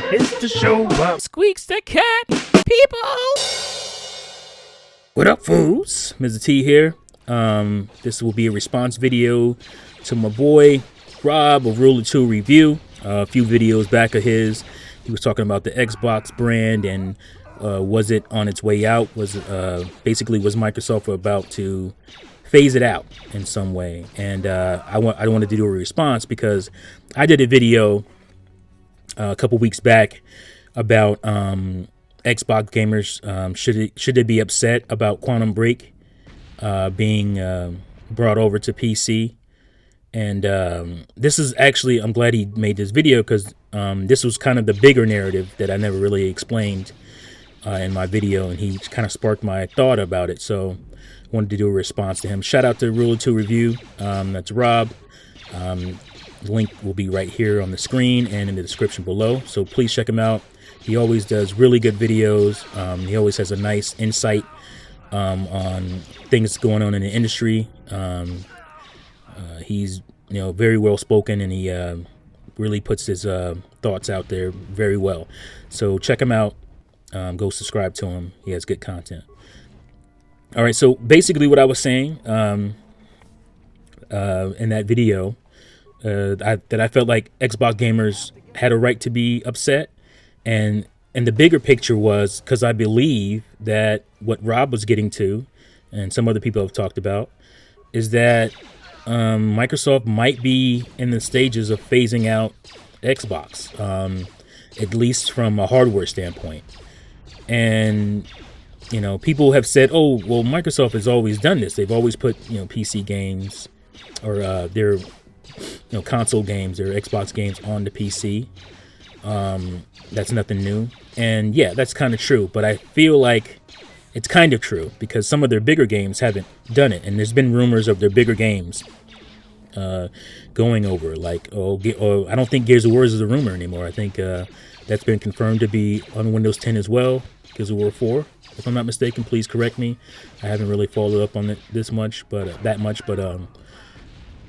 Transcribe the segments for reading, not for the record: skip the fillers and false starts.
It's the show up. Squeaks the cat, people. What up, FOOS? Mizzah Tee here. This will be a response video to my boy Rob of Ruler 2 Review. A few videos back of his, he was talking about the Xbox brand and was it on its way out? Was Microsoft about to phase it out in some way? And I wanted to do a response because I did a video a couple weeks back about Xbox gamers. Should they be upset about Quantum Break being brought over to PC? And this is actually, I'm glad he made this video because this was kind of the bigger narrative that I never really explained in my video, and he kind of sparked my thought about it. So I wanted to do a response to him. Shout out to Ruler 2 Review. That's Rob. The link will be right here on the screen and in the description below. So please check him out. He always does really good videos. He always has a nice insight on things going on in the industry. He's very well spoken, and he really puts his thoughts out there very well. So check him out. Go subscribe to him. He has good content. All right. So basically, what I was saying in that video, that I felt like Xbox gamers had a right to be upset, and the bigger picture was because I believe that what Rob was getting to, and some other people have talked about, is that Microsoft might be in the stages of phasing out Xbox, at least from a hardware standpoint. And people have said, "Oh, well, Microsoft has always done this. They've always put PC games or their console games, their Xbox games on the PC. That's nothing new." And yeah, that's kind of true. But I feel like it's kind of true because some of their bigger games haven't done it, and there's been rumors of their bigger games going over. Like, I don't think Gears of War is a rumor anymore. I think that's been confirmed to be on Windows 10 as well. Gears of War 4, if I'm not mistaken. Please correct me. I haven't really followed up on it that much. But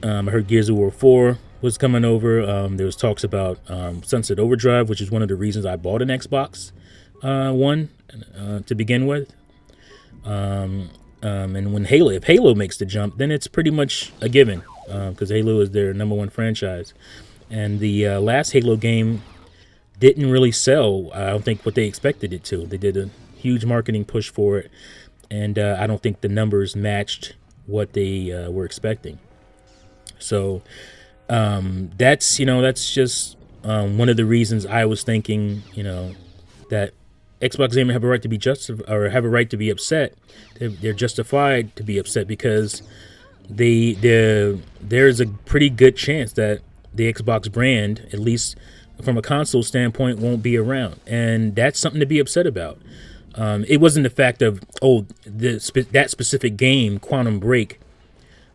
I heard Gears of War 4 was coming over. There was talks about Sunset Overdrive, which is one of the reasons I bought an Xbox One to begin with. And when if Halo makes the jump, then it's pretty much a given because Halo is their #1 franchise. And the last Halo game didn't really sell, I don't think, what they expected it to. They did a huge marketing push for it, and I don't think the numbers matched what they were expecting. So that's just one of the reasons I was thinking that Xbox gamers have a right to be have a right to be upset. They're justified to be upset because there's a pretty good chance that the Xbox brand, at least from a console standpoint, won't be around, and that's something to be upset about. It wasn't the fact of that specific game, Quantum Break,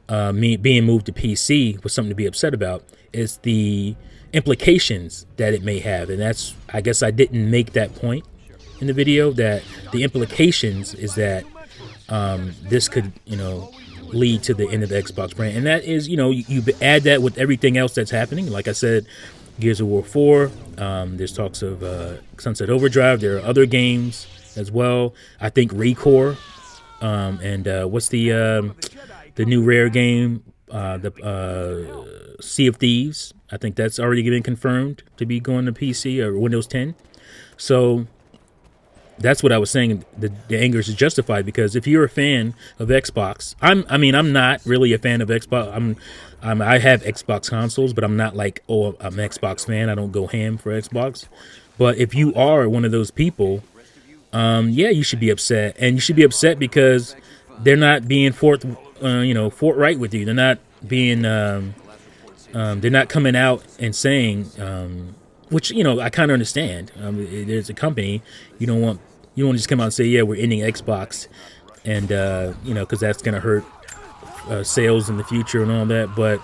being moved to PC was something to be upset about. It's the implications that it may have, and I guess I didn't make that point in the video, that the implications is that this could lead to the end of the Xbox brand, and that is you add that with everything else that's happening. Like I said, Gears of War 4, there's talks of Sunset Overdrive. There are other games as well. I think Recore, and what's the new Rare game, the Sea of Thieves. I think that's already been confirmed to be going to PC or Windows 10. So that's what I was saying. The anger is justified because if you're a fan of Xbox, I'm not really a fan of Xbox. I have Xbox consoles, but I'm not like, I'm an Xbox fan. I don't go ham for Xbox. But if you are one of those people, you should be upset, and you should be upset because they're not being forthright with you. They're not being, they're not coming out and saying, which I kind of understand. There's a company, you don't want to just come out and say, yeah, we're ending Xbox, and because that's gonna hurt sales in the future and all that. But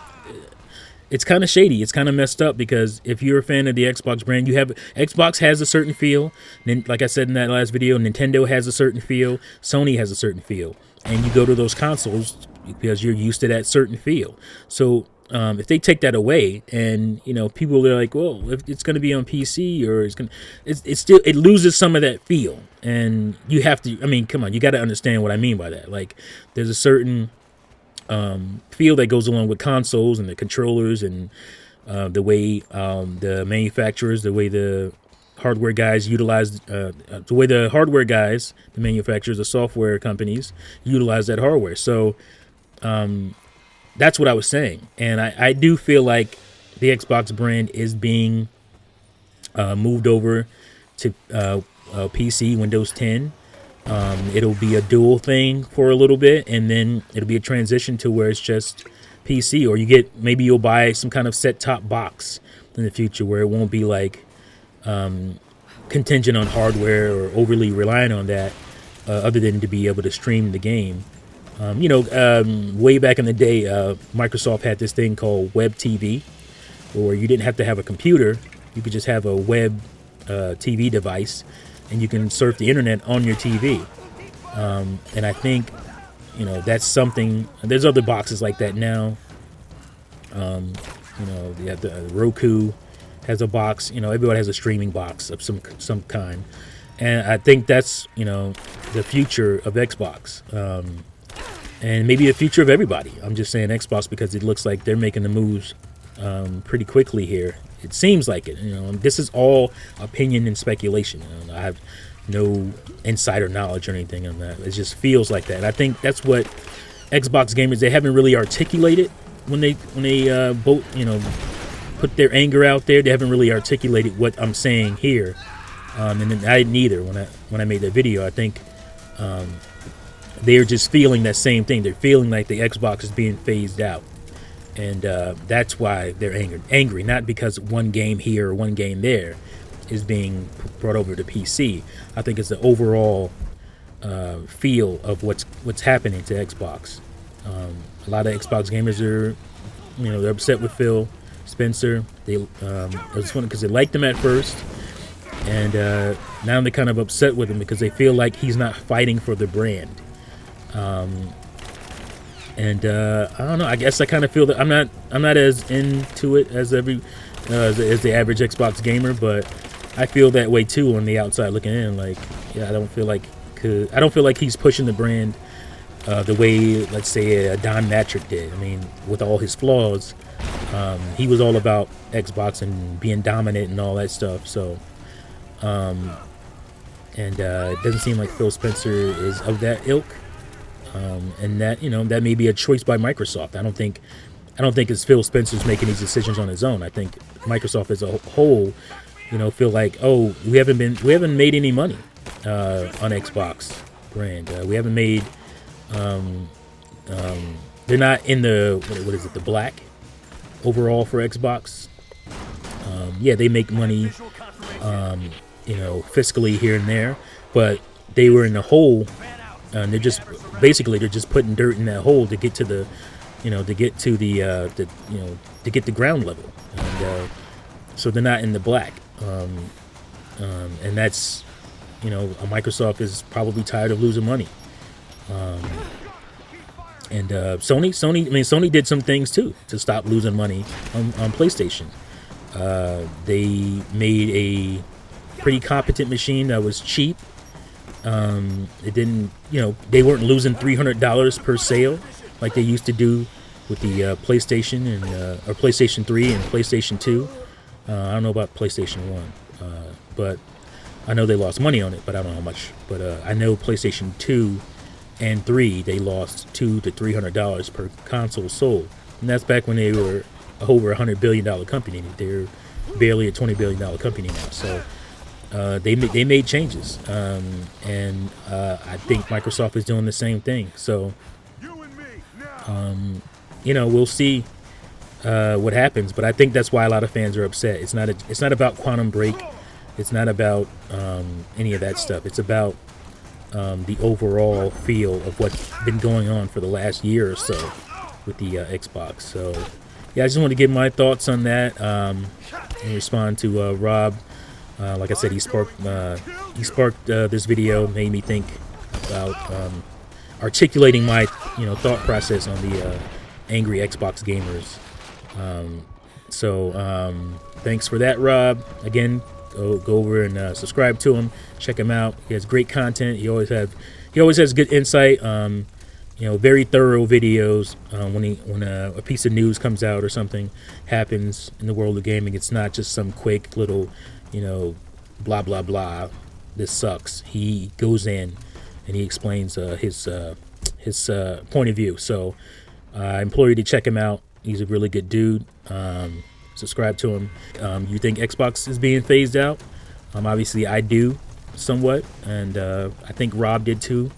it's kind of shady. It's kind of messed up because if you're a fan of the Xbox brand, Xbox has a certain feel. Then, like I said in that last video, Nintendo has a certain feel. Sony has a certain feel, and you go to those consoles because you're used to that certain feel. So if they take that away, and people are like, well, if it's going to be on PC, or it's still, it loses some of that feel. And you have to, I mean, come on, you got to understand what I mean by that. Like, there's a certain feel that goes along with consoles and the controllers, and the way the manufacturers, the way the hardware guys utilize, the way the hardware guys, the manufacturers, the software companies utilize that hardware. So that's what I was saying. And I do feel like the Xbox brand is being moved over to PC, Windows 10. It'll be a dual thing for a little bit, and then it'll be a transition to where it's just PC, or maybe you'll buy some kind of set-top box in the future where it won't be like contingent on hardware or overly reliant on that, other than to be able to stream the game. Way back in the day, Microsoft had this thing called Web TV, where you didn't have to have a computer. You could just have a web TV device, and you can surf the internet on your TV. And I think, that's something. There's other boxes like that now. You have the Roku has a box. Everybody has a streaming box of some kind. And I think that's, the future of Xbox. And maybe the future of everybody. I'm just saying Xbox because it looks like they're making the moves pretty quickly here. It seems like it. This is all opinion and speculation. I have no insider knowledge or anything on that. It just feels like that. And I think that's what Xbox gamers, they haven't really articulated when they both put their anger out there. They haven't really articulated what I'm saying here. And then I didn't either when I made that video. I think they're just feeling that same thing. They're feeling like the Xbox is being phased out. And that's why they're angry, not because one game here or one game there is being brought over to PC. I think it's the overall feel of what's happening to Xbox. A lot of Xbox gamers are, they're upset with Phil Spencer. It's funny because they liked him at first, and now they're kind of upset with him because they feel like he's not fighting for the brand. And I don't know. I guess I kind of feel that I'm not as into it as as the average Xbox gamer, but I feel that way too on the outside looking in. Like, yeah, I don't feel like he's pushing the brand the way, let's say, Don Matrick did. I mean, with all his flaws, he was all about Xbox and being dominant and all that stuff. So, and it doesn't seem like Phil Spencer is of that ilk. And that that may be a choice by Microsoft. I don't think it's Phil Spencer's making these decisions on his own. I think Microsoft as a whole, feel like, oh, we haven't made any money on Xbox brand. We haven't made. They're not in the what is it, the black overall for Xbox. Yeah, they make money, fiscally here and there, but they were in the hole. And they're just putting dirt in that hole to get to the, to get to the ground level, and so they're not in the black, and that's, Microsoft is probably tired of losing money, and Sony did some things too to stop losing money on PlayStation. They made a pretty competent machine that was cheap. It didn't, they weren't losing $300 per sale like they used to do with the PlayStation and or PlayStation 3 and PlayStation 2. I don't know about PlayStation 1, but I know they lost money on it, but I don't know how much. But I know PlayStation 2 and 3, they lost $200 to $300 per console sold, and that's back when they were over $100 billion company. They're barely a $20 billion company now. So. They made changes, and I think Microsoft is doing the same thing. So, we'll see what happens. But I think that's why a lot of fans are upset. It's not about Quantum Break. It's not about any of that stuff. It's about the overall feel of what's been going on for the last year or so with the Xbox. So, yeah, I just want to give my thoughts on that and respond to Rob. Like I said, he sparked this video, made me think about articulating my thought process on the angry Xbox gamers Thanks for that, Rob. Again, go over and subscribe to him. Check him out. He has great content. He always has good insight. Very thorough videos. When a piece of news comes out or something happens in the world of gaming, it's not just some quick little, blah blah blah. This sucks. He goes in and he explains his point of view. So I implore you to check him out. He's a really good dude. Subscribe to him. You think Xbox is being phased out? Obviously, I do somewhat, and I think Rob did too.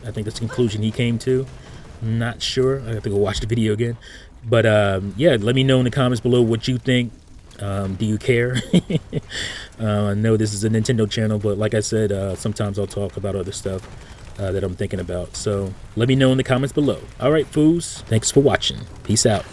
I think that's the conclusion he came to. I'm not sure. I have to go watch the video again. But yeah, let me know in the comments below what you think. Do you care? I know this is a Nintendo channel, but like I said, sometimes I'll talk about other stuff that I'm thinking about. So let me know in the comments below. All right, FOOS. Thanks for watching. Peace out.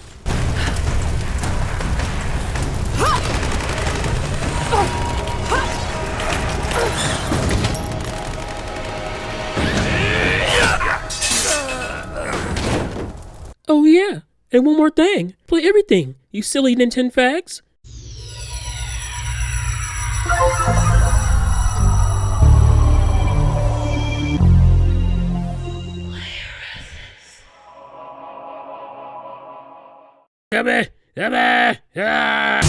Oh yeah, and one more thing. Play everything, you silly Nintendo fags. Come here, come here.